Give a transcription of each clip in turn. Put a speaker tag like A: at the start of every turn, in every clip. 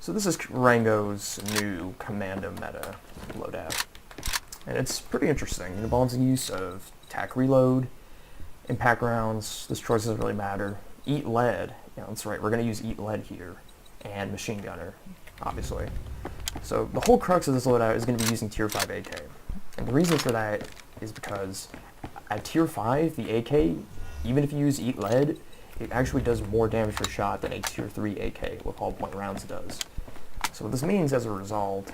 A: So this is Rango's new Commando meta loadout, and it's pretty interesting. It involves the use of Tac Reload, impact rounds. This choice doesn't really matter. Eat lead. Yeah, that's right. We're going to use Eat lead here, and Machine Gunner, obviously. So the whole crux of this loadout is going to be using Tier 5 AK, and the reason for that is because at Tier 5, the AK, even if you use Eat lead, it actually does more damage per shot than a Tier 3 AK with hollow point rounds does. So what this means as a result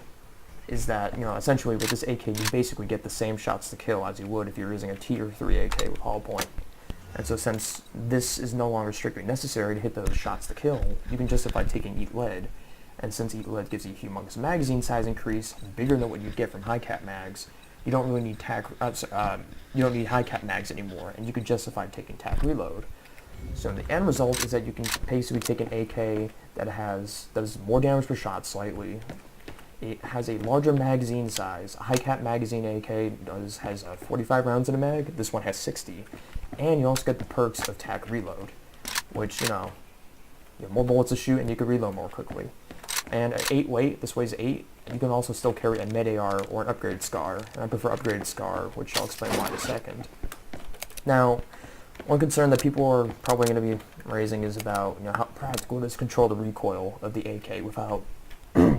A: is that, essentially with this AK, you basically get the same shots to kill as you would if you're using a Tier 3 AK with hollow point. And so since this is no longer strictly necessary to hit those shots to kill, you can justify taking Eat lead. And since Eat lead gives you a humongous magazine size increase, bigger than what you'd get from high cap mags, you don't really need you don't need high cap mags anymore, and you can justify taking Tac Reload. So the end result is that you can basically take an AK that does more damage per shot slightly. It has a larger magazine size. A high cap magazine AK has 45 rounds in a mag. This one has 60. And you also get the perks of Tac Reload, which, you have more bullets to shoot and you can reload more quickly. And at 8 weight, this weighs 8, you can also still carry a med AR or an upgraded SCAR. And I prefer upgraded SCAR, which I'll explain why in a second. Now, one concern that people are probably going to be raising is about how practical it is to control the recoil of the AK without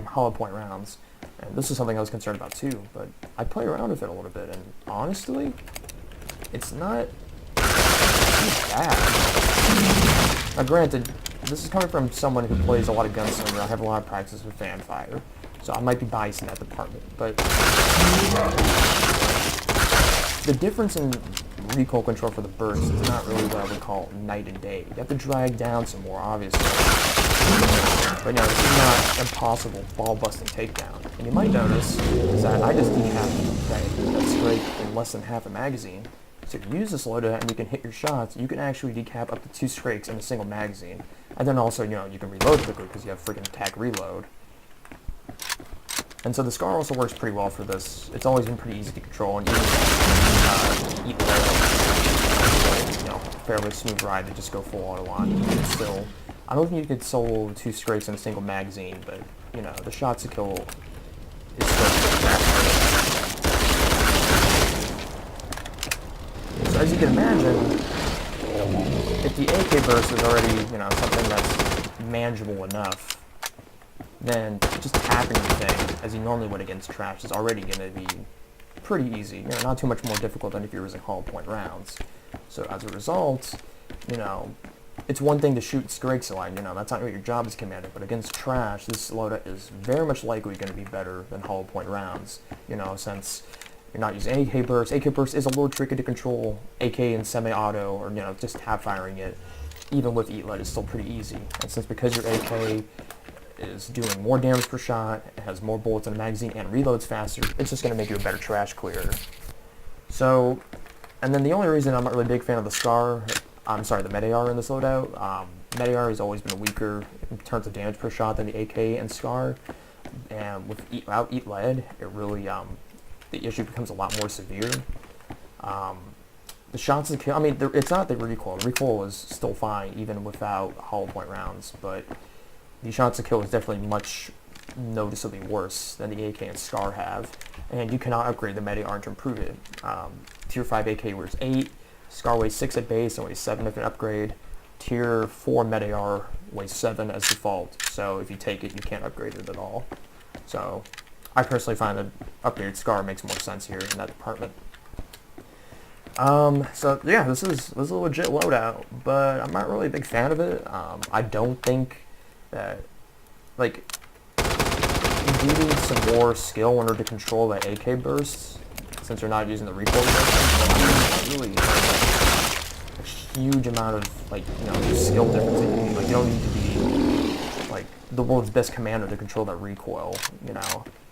A: hollow point rounds. And this is something I was concerned about too, but I play around with it a little bit, and honestly, it's not too bad. Now granted, this is coming from someone who plays a lot of gunslinger. I have a lot of practice with fanfire, so I might be biased in that department, but the difference in recoil control for the burst is not really what I would call night and day. You have to drag down some more, obviously. But this is not impossible ball-busting takedown. And you might notice is that I just decapped that straight in less than half a magazine. So if you use this loadout and you can hit your shots, you can actually decap up to 2 strikes in a single magazine. And then also, you can reload quickly because you have freaking Tac Reload. And so the SCAR also works pretty well for this. It's always been pretty easy to control, and even Eat lead, fairly smooth ride to just go full auto on. It's still, I don't think you could solo 2 strikes in a single magazine, but the shots to kill is still so as you can imagine, if the AK burst is already something that's manageable enough, then just tapping the thing as you normally would against trash is already going to be pretty easy. Not too much more difficult than if you're using hollow point rounds. So as a result, it's one thing to shoot strikes a lot, that's not what your job is Commander, but against trash, this loadout is very much likely going to be better than hollow point rounds, since you're not using AK burst. AK burst is a little tricky to control. AK in semi-auto, or just tap firing it, even with Eat lead, is still pretty easy. And since because your AK is doing more damage per shot, it has more bullets in the magazine, and reloads faster, it's just going to make you a better trash clearer. So, and then the only reason I'm not really a big fan of the the med AR in this loadout, med AR has always been weaker in terms of damage per shot than the AK and SCAR, and without Eat lead, it really, the issue becomes a lot more severe. The shots to kill, it's not the recoil. The recoil is still fine, even without hollow point rounds, but the shots to kill is definitely much noticeably worse than the AK and SCAR have, and you cannot upgrade the med AR to improve it. Tier 5 AK weighs 8, SCAR weighs 6 at base and weighs 7 if an upgrade. Tier 4 med AR weighs 7 as default, so if you take it, you can't upgrade it at all. So I personally find that upgraded SCAR makes more sense here in that department. So yeah, this is a legit loadout, but I'm not really a big fan of it. I don't think that, you do need some more skill in order to control that AK bursts, since you're not using the recoil burst. But really a huge amount of skill difference that you need. You don't need to be the world's best commander to control that recoil,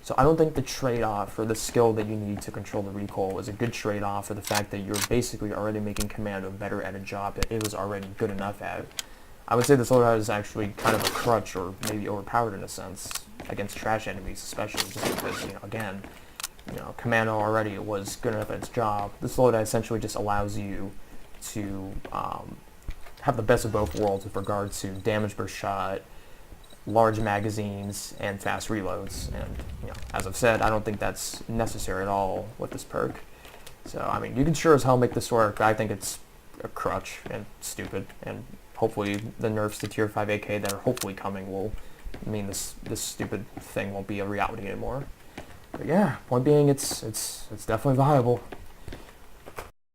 A: So I don't think the trade-off for the skill that you need to control the recoil is a good trade-off for the fact that you're basically already making Commando better at a job that it was already good enough at. I would say this loadout is actually kind of a crutch, or maybe overpowered in a sense, against trash enemies, especially just because, again, Commando already was good enough at its job. This loadout essentially just allows you to have the best of both worlds with regard to damage per shot, large magazines and fast reloads. And as I've said, I don't think that's necessary at all with this perk. So I mean, you can sure as hell make this work. I think it's a crutch and stupid. And hopefully the nerfs to tier 5 AK that are hopefully coming will mean this stupid thing won't be a reality anymore. But yeah, point being, it's definitely viable.